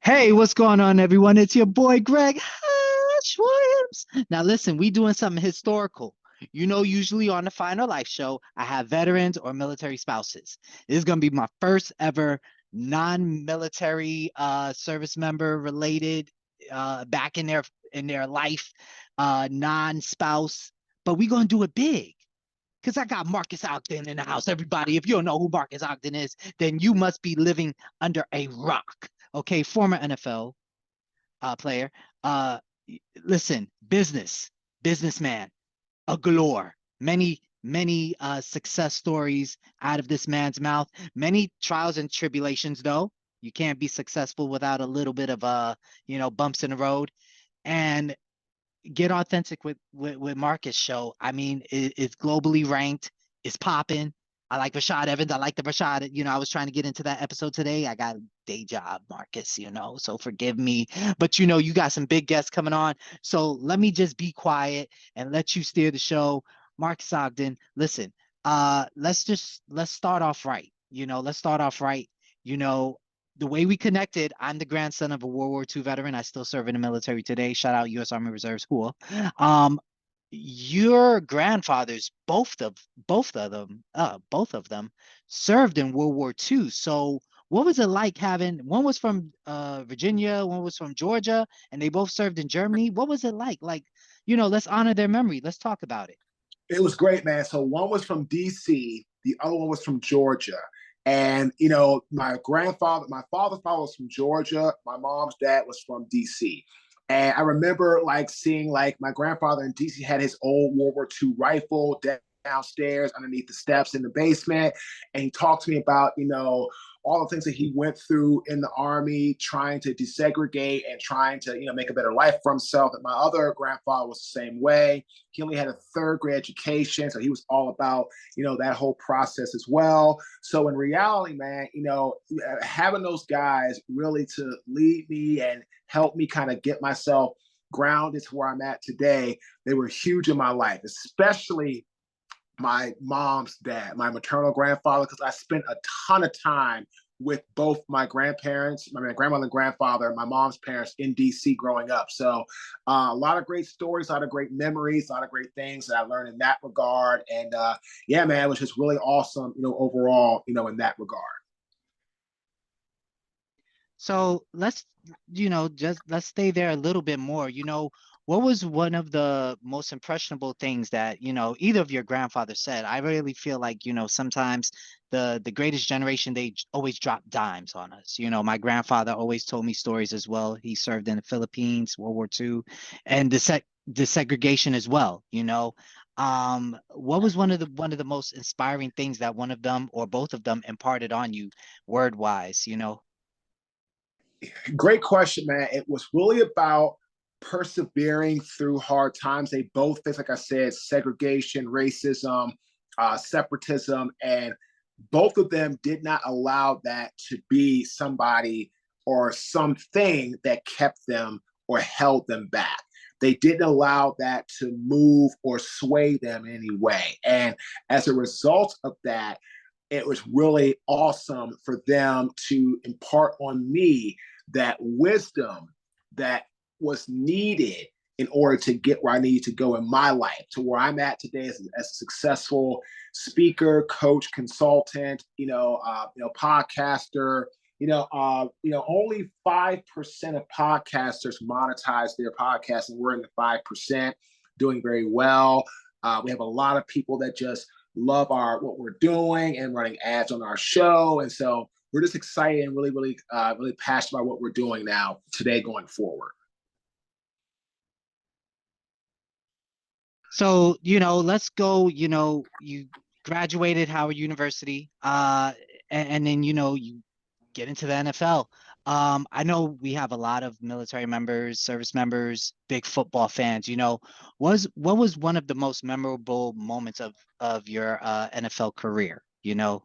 Hey, what's going on, everyone? It's your boy Greg Hash Williams. Now, listen, we doing something historical. Usually on the Final Life Show, I have veterans or military spouses. This is gonna be my first ever non-military service member related back in their life, non-spouse. But we gonna do it big. Because I got Marques Ogden in the house. Everybody, if you don't know who Marques Ogden is, then you must be living under a rock. Okay, former NFL player. Uh, Listen, businessman, a galore. Many success stories out of this man's mouth. Many trials and tribulations, though. You can't be successful without a little bit of bumps in the road. And get authentic with Marcus show. I mean, it's globally ranked. It's popping. I like Rashad Evans. I like the Rashad. I was trying to get into that episode today. I got a day job, Marcus, so forgive me. But you got some big guests coming on. So let me just be quiet and let you steer the show. Marcus Ogden, listen, let's start off right. Let's start off right. You know, the way we connected, I'm the grandson of a World War II veteran. I still serve in the military today. Shout out U.S. Army Reserve School. Um, your grandfathers, both of them served in World War II. So what was it like having one was from Virginia, one was from Georgia, and they both served in Germany? What was it like? Let's honor their memory. Let's talk about it. It was great, man. So one was from DC, the other one was from Georgia. And my father's father was from Georgia. My mom's dad was from DC. And I remember seeing my grandfather in DC had his old World War II rifle downstairs underneath the steps in the basement. And he talked to me about, all the things that he went through in the army, trying to desegregate and trying to, make a better life for himself. And my other grandfather was the same way. He only had a third grade education, so he was all about, that whole process as well. So in reality, man, having those guys really to lead me and help me kind of get myself grounded to where I'm at today, they were huge in my life, especially my mom's dad, my maternal grandfather, because I spent a ton of time with both my grandparents, my grandmother and grandfather, my mom's parents in DC growing up. So a lot of great stories, a lot of great memories, a lot of great things that I learned in that regard. And yeah, man, it was just really awesome, overall, in that regard. So just let's stay there a little bit more. What was one of the most impressionable things that, either of your grandfathers said? I really feel like, sometimes the greatest generation, always drop dimes on us. My grandfather always told me stories as well. He served in the Philippines, World War II, and the segregation as well. What was one of the most inspiring things that one of them or both of them imparted on you word wise? Great question, man. It was really about persevering through hard times. They both face, like I said, segregation, racism, separatism, and both of them did not allow that to be somebody or something that kept them or held them back. They didn't allow that to move or sway them in any way. And as a result of that, it was really awesome for them to impart on me that wisdom that was needed in order to get where I need to go in my life, to where I'm at today as a successful speaker, coach, consultant, podcaster. Only 5% of podcasters monetize their podcast, and we're in the 5%, doing very well. We have a lot of people that just love what we're doing and running ads on our show, and so we're just excited and really passionate about what we're doing now today going forward. So, let's go, you graduated Howard University, and then, you get into the NFL. I know we have a lot of military members, service members, big football fans, what was one of the most memorable moments of your NFL career? All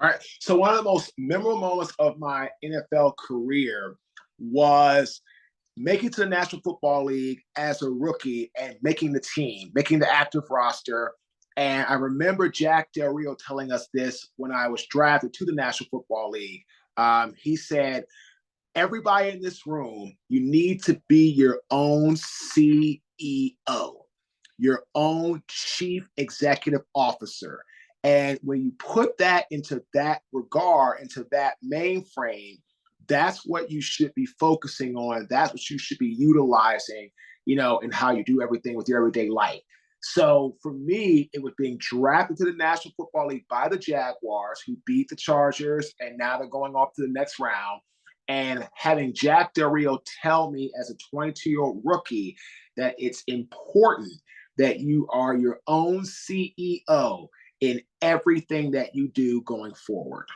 right. So one of the most memorable moments of my NFL career was making to the National Football League as a rookie and making the team, making the active roster. And I remember Jack Del Rio telling us this when I was drafted to the National Football League. He said, Everybody in this room, you need to be your own CEO, your own chief executive officer. And when you put that into that regard, into that mainframe, that's what you should be focusing on. That's what you should be utilizing, in how you do everything with your everyday life. So for me, it was being drafted to the National Football League by the Jaguars, who beat the Chargers, and now they're going off to the next round. And having Jack Del Rio tell me as a 22-year-old rookie that it's important that you are your own CEO in everything that you do going forward.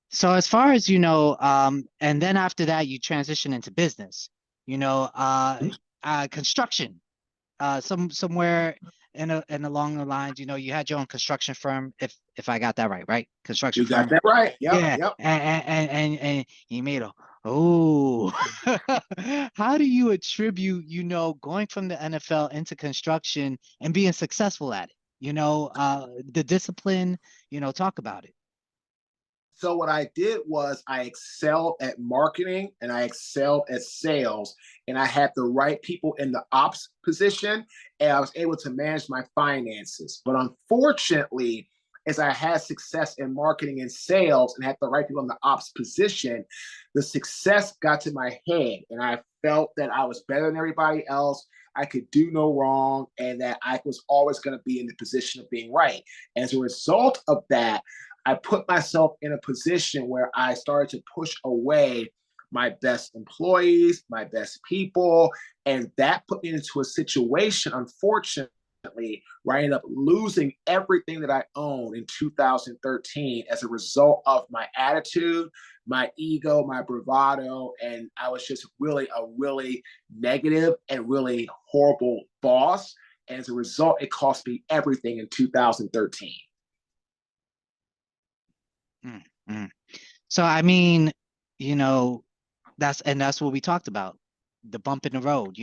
So as far as and then after that you transition into business, construction, somewhere in along the lines, you had your own construction firm, if I got that right? Construction You got firm. that right. Yep, Yeah, yep. and you made oh, how do you attribute, going from the NFL into construction and being successful at it? The discipline, talk about it. So what I did was I excelled at marketing and I excelled at sales, and I had the right people in the ops position, and I was able to manage my finances. But unfortunately, as I had success in marketing and sales and had the right people in the ops position, the success got to my head, and I felt that I was better than everybody else. I could do no wrong, and that I was always going to be in the position of being right. As a result of that, I put myself in a position where I started to push away my best employees, my best people, and that put me into a situation, unfortunately, where I ended up losing everything that I owned in 2013 as a result of my attitude, my ego, my bravado, and I was just really a really negative and really horrible boss. And as a result, it cost me everything in 2013. Mm-hmm. So I mean, you know, that's what we talked about, the bump in the road.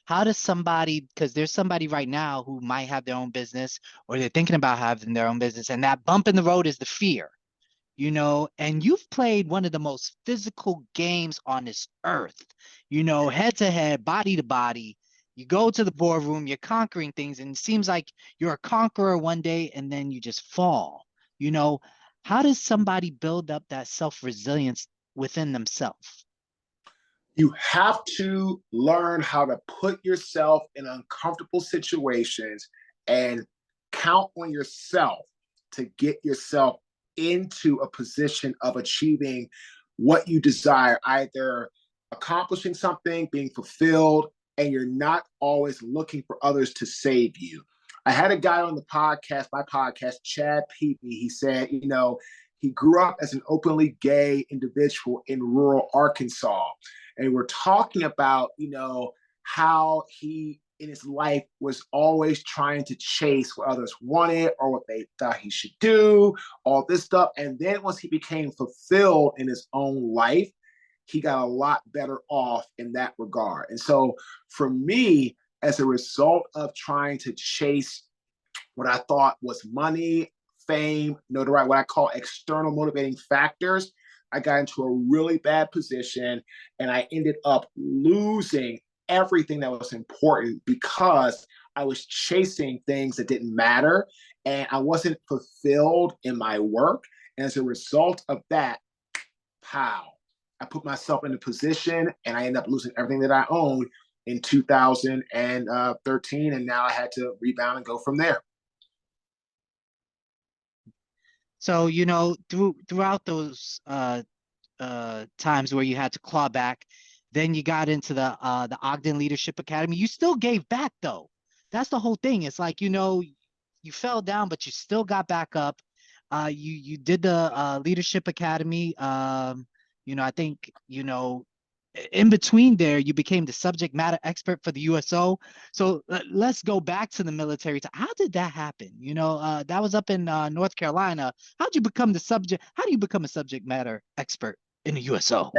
How does somebody, because there's somebody right now who might have their own business or they're thinking about having their own business, and that bump in the road is the fear, and you've played one of the most physical games on this earth, head to head, body to body. You go to the boardroom, you're conquering things, and it seems like you're a conqueror one day and then you just fall. You know, how does somebody build up that self-resilience within themselves? You have to learn how to put yourself in uncomfortable situations and count on yourself to get yourself into a position of achieving what you desire, either accomplishing something, being fulfilled, and you're not always looking for others to save you. I had a guy on the podcast, my podcast, Chad Peepy. He said, he grew up as an openly gay individual in rural Arkansas. And we're talking about, how he in his life was always trying to chase what others wanted or what they thought he should do, all this stuff. And then once he became fulfilled in his own life, he got a lot better off in that regard. And so for me, as a result of trying to chase what I thought was money, fame, notoriety, what I call external motivating factors, I got into a really bad position and I ended up losing everything that was important because I was chasing things that didn't matter and I wasn't fulfilled in my work. And as a result of that, pow, I put myself in a position and I ended up losing everything that I owned in 2013. And now I had to rebound and go from there. So, throughout those times where you had to claw back, then you got into the Ogden Leadership Academy. You still gave back though. That's the whole thing. It's like, you fell down, but you still got back up. You did the Leadership Academy. I think, in between there, you became the subject matter expert for the USO. So let's go back to the military. How did that happen? That was up in North Carolina. How do you become a subject matter expert in the USO?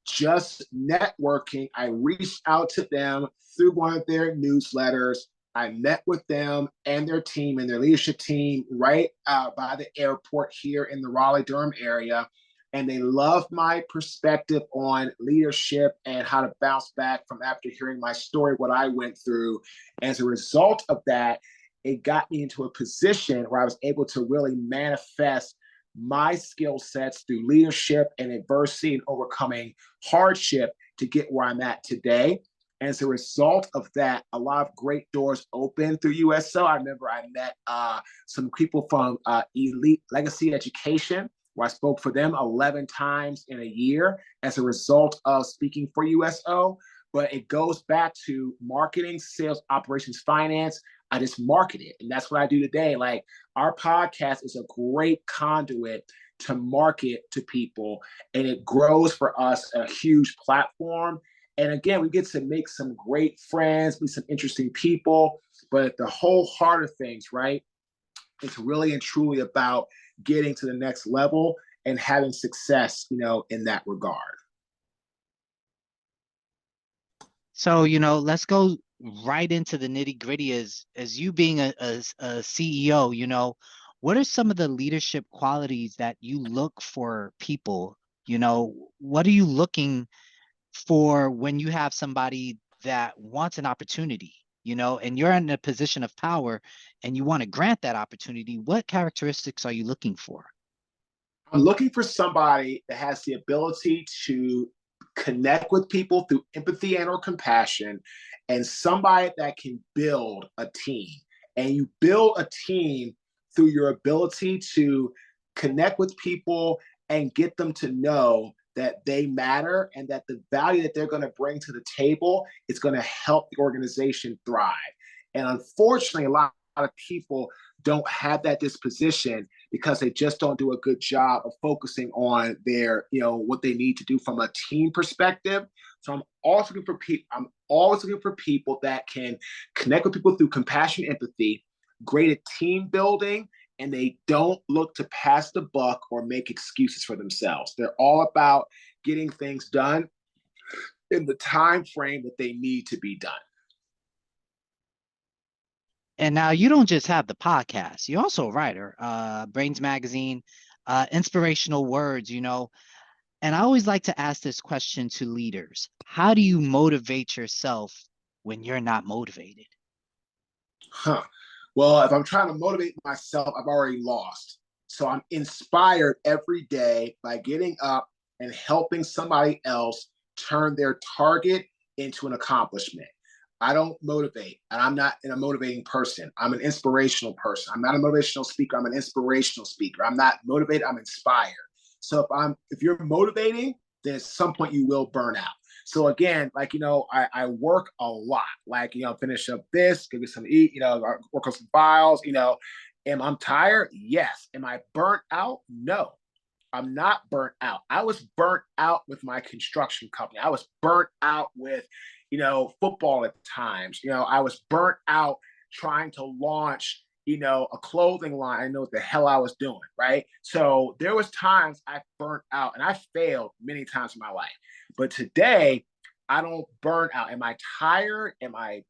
Just networking. I reached out to them through one of their newsletters. I met with them and their team and their leadership team right by the airport here in the Raleigh-Durham area. and they love my perspective on leadership and how to bounce back from after hearing my story, what I went through. As a result of that, it got me into a position where I was able to really manifest my skill sets through leadership and adversity and overcoming hardship to get where I'm at today. As a result of that, a lot of great doors opened through USO. I remember I met some people from Elite Legacy Education, where I spoke for them 11 times in a year as a result of speaking for USO. But it goes back to marketing, sales, operations, finance. I just market it. And that's what I do today. Like, our podcast is a great conduit to market to people, and it grows for us a huge platform. And again, we get to make some great friends, meet some interesting people. But the whole heart of things, right? It's really and truly about getting to the next level and having success, in that regard. So, let's go right into the nitty gritty as you being a CEO, what are some of the leadership qualities that you look for people? What are you looking for when you have somebody that wants an opportunity, and you're in a position of power and you want to grant that opportunity? What characteristics are you looking for? I'm looking for somebody that has the ability to connect with people through empathy and or compassion, and somebody that can build a team. And you build a team through your ability to connect with people and get them to know that they matter and that the value that they're going to bring to the table is going to help the organization thrive. And unfortunately, a lot of people don't have that disposition because they just don't do a good job of focusing on their, what they need to do from a team perspective. So I'm always looking for people. I'm always looking for people that can connect with people through compassion, empathy, great at team building, and they don't look to pass the buck or make excuses for themselves. They're all about getting things done in the time frame that they need to be done. And now you don't just have the podcast, you're also a writer, Brains Magazine, inspirational words, and I always like to ask this question to leaders. How do you motivate yourself when you're not motivated? Well, if I'm trying to motivate myself, I've already lost. So I'm inspired every day by getting up and helping somebody else turn their target into an accomplishment. I don't motivate, and I'm not a motivating person. I'm an inspirational person. I'm not a motivational speaker. I'm an inspirational speaker. I'm not motivated. I'm inspired. So if you're motivating, then at some point you will burn out. So again, I work a lot. Finish up this, go get some to eat. Work on some files. Am I tired? Yes. Am I burnt out? No. I'm not burnt out. I was burnt out with my construction company. I was burnt out with, football at times. I was burnt out trying to launch, a clothing line. I know what the hell I was doing, right? So there was times I burnt out, and I failed many times in my life. But today, I don't burn out. Am I tired? Am I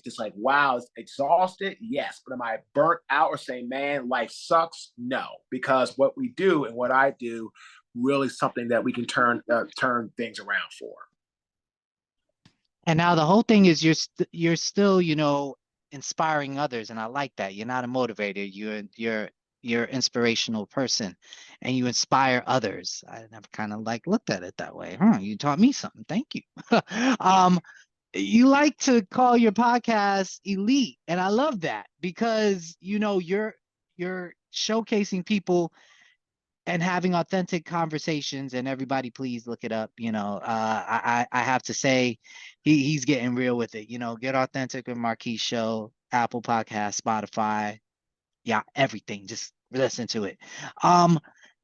just like, wow, exhausted? Yes. But am I burnt out or say, man, life sucks? No, because what we do and what I do really something that we can turn things around for. And now the whole thing is you're still, inspiring others, and I like that. You're not a motivator. You're inspirational person, and you inspire others. I never kind of looked at it that way. You taught me something. Thank you. You like to call your podcast elite, and I love that because you're showcasing people and having authentic conversations. And everybody, please look it up. I have to say, he's getting real with it. Get Authentic with Marques Show, Apple Podcast, Spotify, yeah, everything. Just listen to it.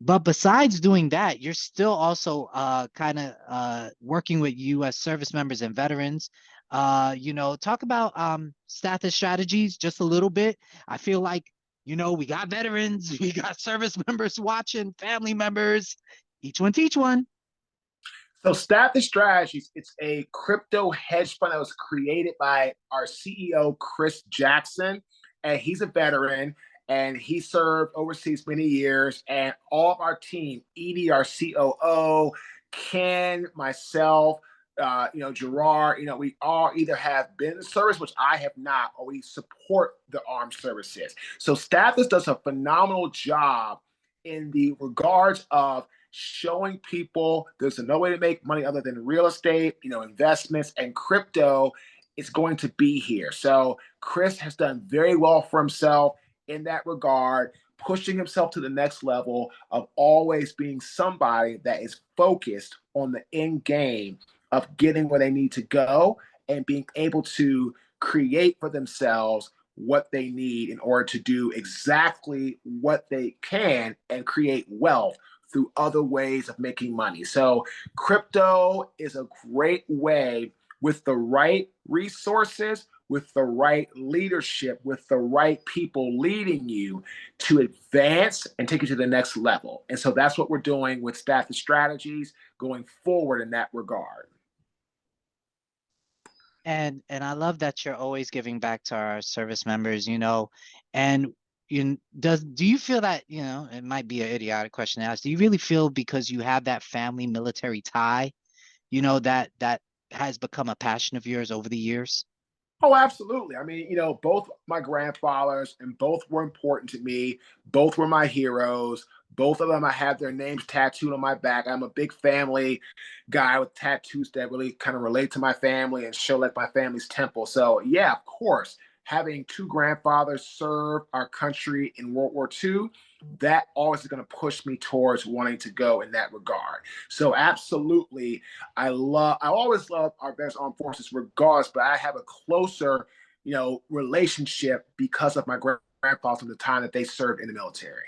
But besides doing that, you're still also kind of working with U.S. service members and veterans. Talk about staff and strategies just a little bit. I feel like we got veterans, we got service members watching, family members. Each one teach one. So Staff and Strategies, it's a crypto hedge fund that was created by our CEO, Chris Jackson, and he's a veteran. and he served overseas many years. And all of our team, Edie, our COO, Ken, myself, Gerard, we all either have been in the service, which I have not, or we support the armed services. So Stathis does a phenomenal job in the regards of showing people there's no way to make money other than real estate, investments, and crypto is going to be here. So Chris has done very well for himself in that regard, pushing himself to the next level of always being somebody that is focused on the end game of getting where they need to go and being able to create for themselves what they need in order to do exactly what they can and create wealth through other ways of making money. So crypto is a great way, with the right resources, with the right leadership, with the right people leading you, to advance and take you to the next level. And so that's what we're doing with Stathis Strategies going forward in that regard. And I love that you're always giving back to our service members, and do you feel that, it might be an idiotic question to ask, do you really feel because you have that family military tie, that has become a passion of yours over the years? Oh, absolutely. I mean, both my grandfathers, and both were important to me. Both were my heroes. Both of them, I have their names tattooed on my back. I'm a big family guy with tattoos that really kind of relate to my family and show like my family's temple. So yeah, of course, having two grandfathers serve our country in World War II, that always is going to push me towards wanting to go in that regard. So absolutely, I always love our best armed forces regardless, but I have a closer, relationship because of my grandfather from the time that they served in the military.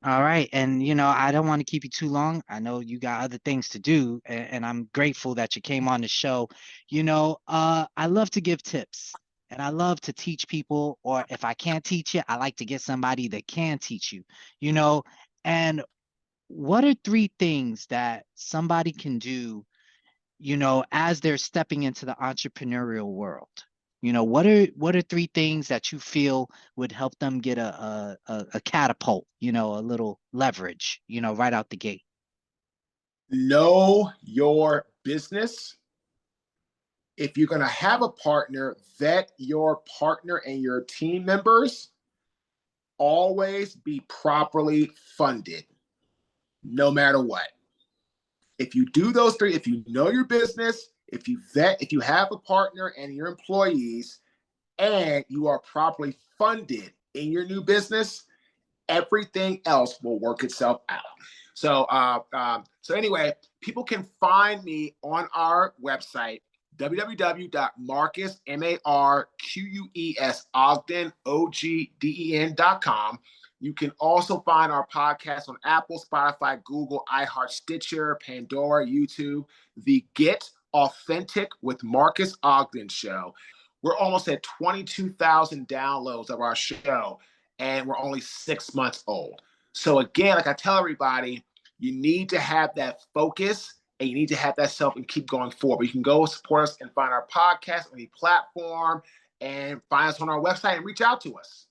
All right. And, I don't want to keep you too long. I know you got other things to do, and I'm grateful that you came on the show. I love to give tips, and I love to teach people, or if I can't teach you, I like to get somebody that can teach you, and what are three things that somebody can do, as they're stepping into the entrepreneurial world? What are three things that you feel would help them get a catapult, a little leverage, right out the gate? Know your business. If you're going to have a partner, vet your partner and your team members. Always be properly funded, no matter what. If you do those three, if you know your business, if you have a partner and your employees, and you are properly funded in your new business, everything else will work itself out. So anyway, people can find me on our website, www.marques, MARQUES, Ogden, OGDEN.com. You can also find our podcast on Apple, Spotify, Google, iHeart, Stitcher, Pandora, YouTube. The Get Authentic with Marques Ogden show. We're almost at 22,000 downloads of our show, and we're only 6 months old. So again, like I tell everybody, you need to have that focus, and you need to have that self and keep going forward. But you can go support us and find our podcast on any platform, and find us on our website and reach out to us.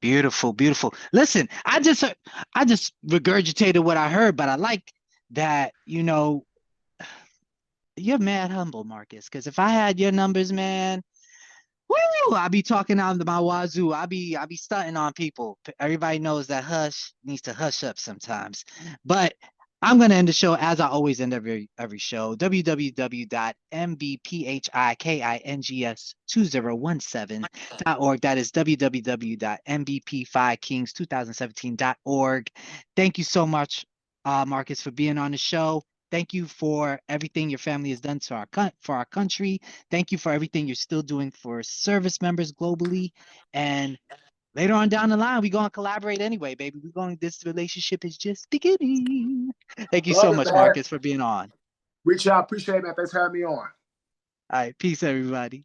Beautiful, beautiful. Listen, I just regurgitated what I heard, but I like that, you're mad humble, Marques. Because if I had your numbers, man, woo, I be talking out of my wazoo. I be stunting on people. Everybody knows that hush needs to hush up sometimes. But I'm gonna end the show as I always end every show. www.mbphings2017.org. That is www.mbp5kings2017.org. Thank you so much, Marques, for being on the show. Thank you for everything your family has done to for our country. Thank you for everything you're still doing for service members globally. And later on down the line, we're going to collaborate anyway, baby. This relationship is just beginning. Thank you Love so it, much, man. Marques, for being on. Reach out. Appreciate it, man. Thanks for having me on. All right. Peace, everybody.